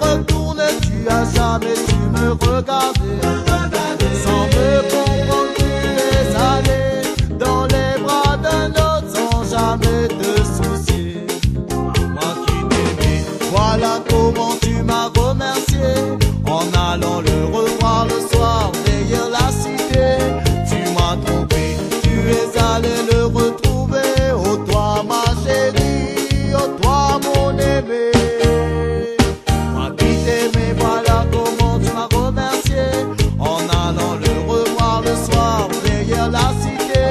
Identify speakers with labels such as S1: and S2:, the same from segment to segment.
S1: retourné, tu as jamais su me regarder. Sans me comprendre, tu es allé dans les bras d'un autre sans jamais te soucier. Moi qui t'aimais, voilà comment tu m'as remercié. En allant le revoir le soir derrière la cité, tu m'as trompé, tu es allé le retrouver. Oh toi ma chérie, oh toi mon aimé. Moi qui t'aimais, voilà comment tu m'as remercié. En allant le revoir le soir derrière la cité,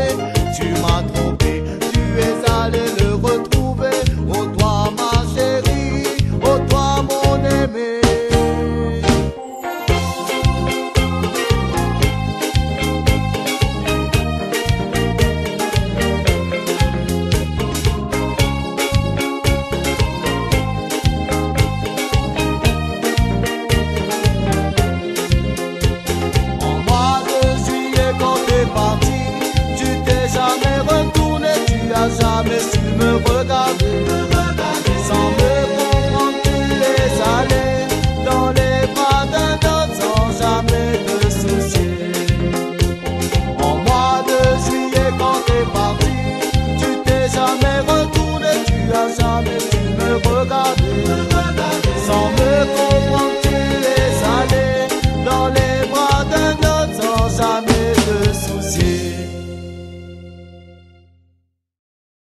S1: tu m'as trompé, tu es allé le retrouver. Oh toi ma chérie, oh toi mon aimé. Parti, tu t'es jamais retourné, tu as jamais